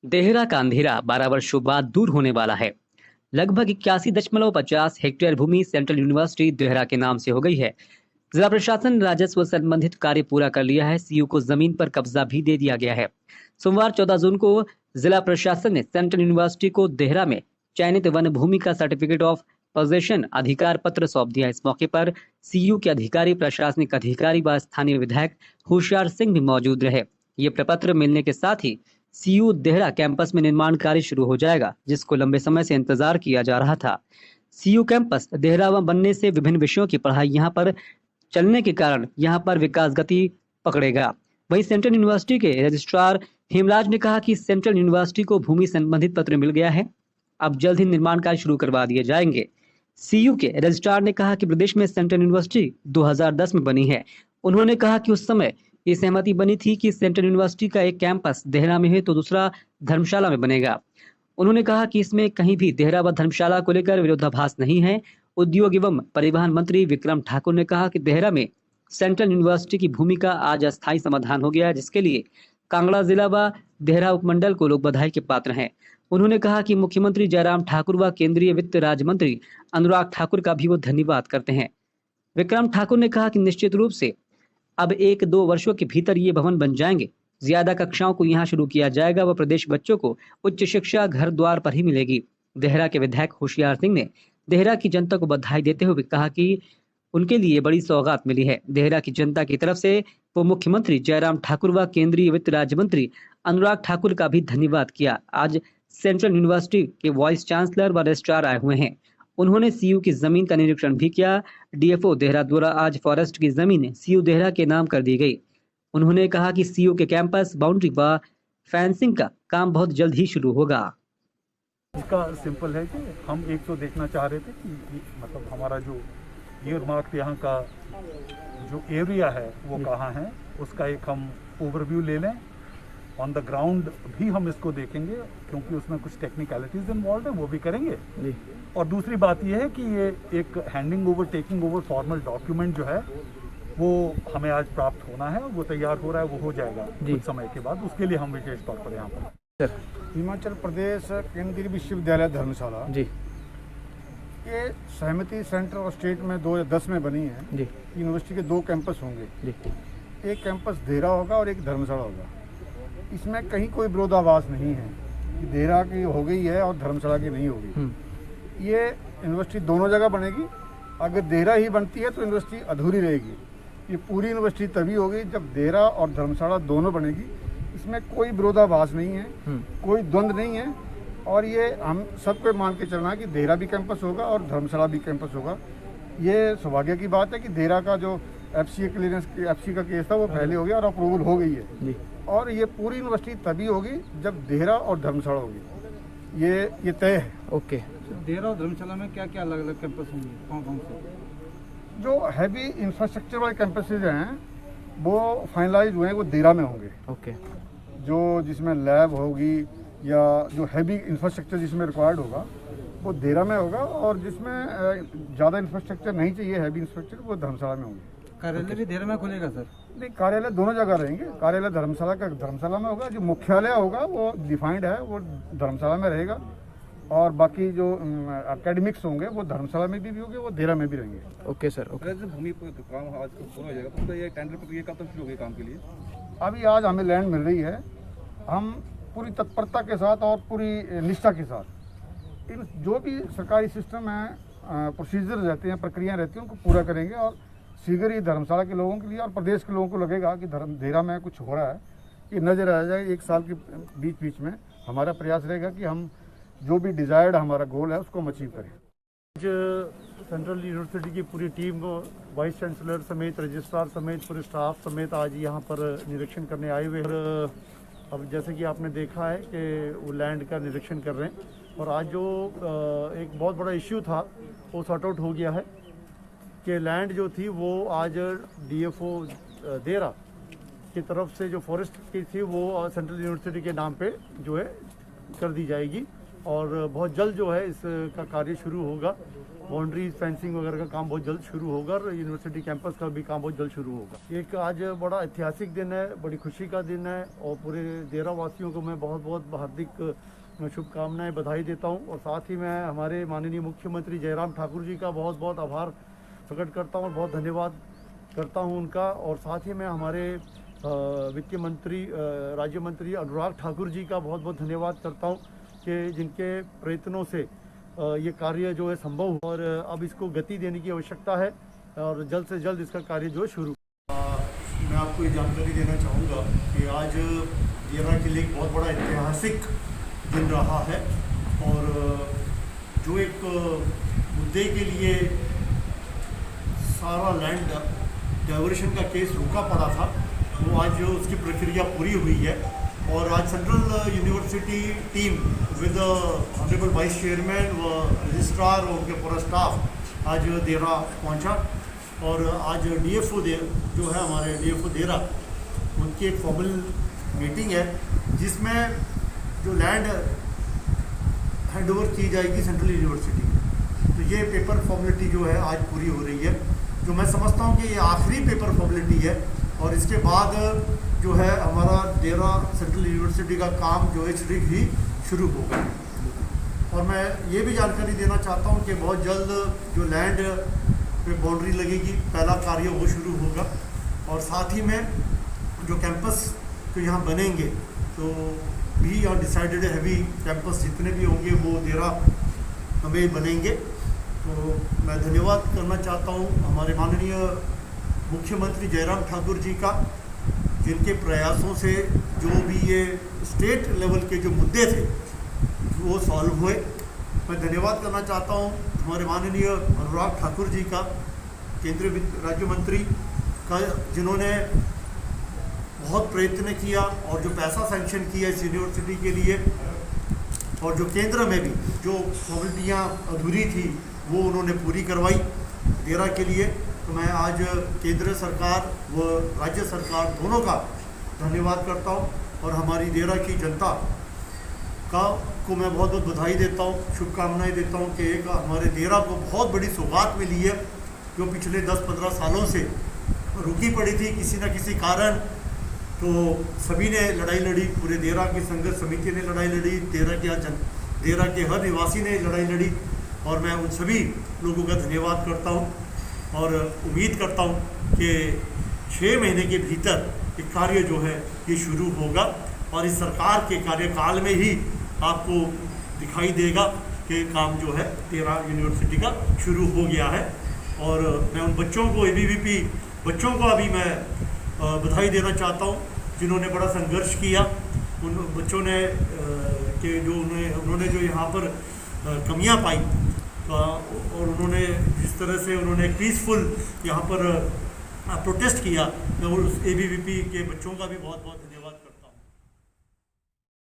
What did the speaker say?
देहरा का अंधेरा 12 वर्षों बाद दूर होने वाला है। लगभग 81.50 हेक्टेयर भूमि सेंट्रल यूनिवर्सिटी देहरा के नाम से हो गई है। जिला प्रशासन ने राजस्व संबंधित कार्य पूरा कर लिया है। सीयू को जमीन पर कब्जा भी दे दिया गया है। सोमवार 14 जून को जिला प्रशासन ने सेंट्रल यूनिवर्सिटी को देहरा में चयनित वन भूमि का सर्टिफिकेट ऑफ पोजेशन अधिकार पत्र सौंप दिया। इस मौके पर सीयू के अधिकारी, प्रशासनिक अधिकारी व स्थानीय विधायक होशियार सिंह भी मौजूद रहे। ये प्रपत्र मिलने के साथ ही सीयू देहरा कैंपस में निर्माण कार्य शुरू हो जाएगा, जिसको लंबे समय से इंतजार किया जा रहा था। सीयू कैंपस देहरा में बनने से विभिन्न विषयों की पढ़ाई यहाँ पर चलने के कारण यहाँ पर विकास गति पकड़ेगा। वहीं सेंट्रल यूनिवर्सिटी के रजिस्ट्रार हेमराज ने कहा कि सेंट्रल यूनिवर्सिटी को भूमि संबंधित पत्र मिल गया है। अब जल्द ही निर्माण कार्य शुरू करवा दिए जाएंगे। सीयू के रजिस्ट्रार ने कहा कि प्रदेश में सेंट्रल यूनिवर्सिटी 2010 में बनी है। उन्होंने कहा कि उस समय ये सहमति बनी थी कि सेंट्रल यूनिवर्सिटी का एक कैंपस देहरा में है तो दूसरा धर्मशाला में बनेगा। उन्होंने कहा कि इसमें कहीं भी देहरा व धर्मशाला को लेकर विरोधाभास नहीं है। उद्योग एवं परिवहन मंत्री विक्रम ठाकुर ने कहा कि देहरा में सेंट्रल यूनिवर्सिटी की भूमि का आज अस्थायी समाधान हो गया है, जिसके लिए कांगड़ा जिला व देहरा उपमंडल को लोग बधाई के पात्र हैं। उन्होंने कहा कि मुख्यमंत्री जयराम ठाकुर व केंद्रीय वित्त राज्य मंत्री अनुराग ठाकुर का भी वो धन्यवाद करते हैं। विक्रम ठाकुर ने कहा कि निश्चित रूप से अब 1-2 वर्षों के भीतर ये भवन बन जाएंगे। ज्यादा कक्षाओं को यहाँ शुरू किया जाएगा व प्रदेश बच्चों को उच्च शिक्षा घर द्वार पर ही मिलेगी। देहरा के विधायक होशियार सिंह ने देहरा की जनता को बधाई देते हुए कहा कि उनके लिए बड़ी सौगात मिली है। देहरा की जनता की तरफ से वो मुख्यमंत्री जयराम ठाकुर व केंद्रीय वित्त राज्य मंत्री अनुराग ठाकुर का भी धन्यवाद किया। आज सेंट्रल यूनिवर्सिटी के वाइस चांसलर व रजिस्ट्रार आए हुए हैं। उन्होंने सीयू की जमीन का निरीक्षण भी किया। डीएफओ देहरा द्वारा आज फॉरेस्ट की जमीन सीयू देहरा के नाम कर दी गई। उन्होंने कहा कि सीयू के कैंपस बाउंड्री व फेंसिंग का काम बहुत जल्द ही शुरू होगा। इसका सिंपल है कि हम एक तो देखना चाह रहे थे कि मतलब हमारा जो ईयरमार्क यहाँ का जो एरिया है वो कहाँ है, उसका एक हम ओवरव्यू ले लें। ऑन द ग्राउंड भी हम इसको देखेंगे क्योंकि उसमें कुछ टेक्निकलिटीज इन्वॉल्व हैं, वो भी करेंगे जी। और दूसरी बात ये है कि ये एक handing over taking over formal document जो है वो हमें आज प्राप्त होना है। वो तैयार हो रहा है, वो हो जाएगा कुछ समय के बाद। उसके लिए हम विशेष तौर पर यहाँ पर हिमाचल प्रदेश केंद्रीय विश्वविद्यालय धर्मशाला जी ये सहमति सेंटर और स्टेट में 2010 में बनी है जी। यूनिवर्सिटी के 2 कैंपस होंगे जी। एक कैंपस देहरा होगा और एक धर्मशाला होगा। इसमें कहीं कोई विरोधाभास नहीं है कि देहरा की हो गई है और धर्मशाला की नहीं होगी। ये यूनिवर्सिटी दोनों जगह बनेगी। अगर देहरा ही बनती है तो यूनिवर्सिटी अधूरी रहेगी। ये पूरी यूनिवर्सिटी तभी होगी जब देहरा और धर्मशाला दोनों बनेगी। इसमें कोई विरोधाभास नहीं है, कोई द्वंद्व नहीं है। और ये हम सबको मान के चलना है कि देहरा भी कैंपस होगा और धर्मशाला भी कैंपस होगा। ये सौभाग्य की बात है कि देहरा का जो एफसीए क्लियरेंस एफसी का केस था वो पहले हो गया और अप्रूवल हो गई है। और ये पूरी यूनिवर्सिटी तभी होगी जब देहरा और धर्मशाला होगी। ये तय है। ओके। देहरा और धर्मशाला में क्या क्या अलग अलग कैंपस होंगे, कौन कौन से? जो हैवी इंफ्रास्ट्रक्चर वाले कैंपसेज हैं वो फाइनलाइज हुए हैं, वो देहरा में होंगे। ओके। जो जिसमें लैब होगी या जो हैवी इंफ्रास्ट्रक्चर जिसमें रिक्वायर्ड होगा वो देहरा में होगा। और जिसमें ज़्यादा इंफ्रास्ट्रक्चर नहीं चाहिए, हैवी इंफ्रास्ट्रक्चर, वो धर्मशाला में होंगे। कार्यालय भी देहरा में खुलेगा सर? नहीं, कार्यालय दोनों जगह रहेंगे। कार्यालय धर्मशाला का धर्मशाला में होगा, जो मुख्यालय होगा वो डिफाइंड है, वो धर्मशाला में रहेगा। और बाकी जो एकेडमिक्स होंगे वो धर्मशाला में भी होंगे, वो देहरा में भी रहेंगे। Okay sir. ओके। भूमि पर काम आज पूरा हो जाएगा तो ये टेंडर प्रक्रिया कब तक शुरू होगी काम के लिए? अभी आज हमें लैंड मिल रही है। हम पूरी तत्परता के साथ और पूरी निष्ठा के साथ इन जो भी सरकारी सिस्टम है, प्रोसीजर रहते हैं, प्रक्रियाएं रहती हैं, उनको पूरा करेंगे। और शीघ्र ही धर्मशाला के लोगों के लिए और प्रदेश के लोगों को लगेगा कि देहरा में कुछ हो रहा है, ये नज़र आ जाए। 1 साल के बीच में हमारा प्रयास रहेगा कि हम जो भी डिज़ायर्ड हमारा गोल है उसको हम अचीव करें। आज सेंट्रल यूनिवर्सिटी की पूरी टीम, वाइस चांसलर समेत, रजिस्ट्रार समेत, पूरे स्टाफ समेत आज यहाँ पर निरीक्षण करने आए हुए हैं। अब जैसे कि आपने देखा है कि वो लैंड का निरीक्षण कर रहे हैं। और आज जो एक बहुत बड़ा इश्यू था वो सॉर्ट आउट हो गया है कि लैंड जो थी वो आज डीएफओ देहरा की तरफ से जो फॉरेस्ट की थी वो सेंट्रल यूनिवर्सिटी के नाम पे जो है कर दी जाएगी। और बहुत जल्द जो है इसका कार्य शुरू होगा। बाउंड्री फेंसिंग वगैरह का काम बहुत जल्द शुरू होगा और यूनिवर्सिटी कैंपस का भी काम बहुत जल्द शुरू होगा। एक आज बड़ा ऐतिहासिक दिन है, बड़ी खुशी का दिन है और पूरे देरा वासियों को मैं बहुत बहुत हार्दिक शुभकामनाएं बधाई देता हूं और साथ ही मैं हमारे माननीय मुख्यमंत्री जयराम ठाकुर जी का बहुत बहुत आभार प्रकट करता हूं और बहुत धन्यवाद करता हूं उनका। और साथ ही मैं हमारे वित्त मंत्री राज्य मंत्री अनुराग ठाकुर जी का बहुत बहुत धन्यवाद करता हूं कि जिनके प्रयत्नों से ये कार्य जो है संभव हुआ और अब इसको गति देने की आवश्यकता है और जल्द से जल्द इसका कार्य जो है शुरू। मैं आपको ये जानकारी देना चाहूँगा कि आज देरा के लिए एक बहुत बड़ा ऐतिहासिक दिन रहा है और जो एक मुद्दे के लिए सारा लैंड डाइवर्शन का केस रुका पड़ा था वो आज उसकी प्रक्रिया पूरी हुई है और आज central university team with honourable vice chairman व रजिस्ट्रार और उनके पूरा स्टाफ आज देरा पहुंचा और आज डीएफओ जो है हमारे डीएफओ देरा उनकी एक फॉर्मल मीटिंग है जिसमें जो लैंड हैंडओवर की जाएगी सेंट्रल यूनिवर्सिटी। तो ये पेपर फॉर्मेलिटी जो है आज पूरी हो रही है, जो मैं समझता हूँ कि ये आखिरी पेपर फॉर्मेलिटी है और इसके बाद जो है हमारा देरा सेंट्रल यूनिवर्सिटी का काम जो है शीघ्र ही शुरू होगा। और मैं ये भी जानकारी देना चाहता हूँ कि बहुत जल्द जो लैंड पे बाउंड्री लगेगी पहला कार्य वो शुरू होगा और साथ ही में जो कैंपस जो यहाँ बनेंगे तो भी यहाँ डिसाइडेड हैवी कैंपस जितने भी होंगे वो देरा हमें बनेंगे। तो मैं धन्यवाद करना चाहता हूँ हमारे माननीय मुख्यमंत्री जयराम ठाकुर जी का, जिनके प्रयासों से जो भी ये स्टेट लेवल के जो मुद्दे थे वो सॉल्व हुए। मैं धन्यवाद करना चाहता हूँ हमारे माननीय अनुराग ठाकुर जी का, केंद्रीय वित्त राज्य मंत्री का, जिन्होंने बहुत प्रयत्न किया और जो पैसा सैंक्शन किया इस यूनिवर्सिटी के लिए और जो केंद्र में भी जो फॉर्मेलिटियाँ अधूरी थी वो उन्होंने पूरी करवाई देरा के लिए। तो मैं आज केंद्र सरकार व राज्य सरकार दोनों का धन्यवाद करता हूँ और हमारी देरा की जनता को मैं बहुत बहुत बधाई देता हूँ, शुभकामनाएं देता हूँ कि एक हमारे देरा को बहुत बड़ी सौगात मिली है जो पिछले 10-15 सालों से रुकी पड़ी थी किसी न किसी कारण। तो सभी ने लड़ाई लड़ी, पूरे देरा की संघर्ष समिति ने लड़ाई लड़ी, देरा के हर निवासी ने लड़ाई लड़ी और मैं उन सभी लोगों का धन्यवाद करता हूं और उम्मीद करता हूं कि 6 महीने के भीतर ये कार्य जो है ये शुरू होगा और इस सरकार के कार्यकाल में ही आपको दिखाई देगा कि काम जो है देरा यूनिवर्सिटी का शुरू हो गया है। और मैं उन बच्चों को ABVP बच्चों को अभी मैं बधाई देना चाहता हूँ जिन्होंने बड़ा संघर्ष किया। उन बच्चों ने कि जो उन्होंने जो यहाँ पर कमियाँ पाई और उन्होंने जिस तरह से उन्होंने पीसफुल यहाँ पर प्रोटेस्ट किया, मैं उस ABVP के बच्चों का भी बहुत बहुत धन्यवाद करता हूँ।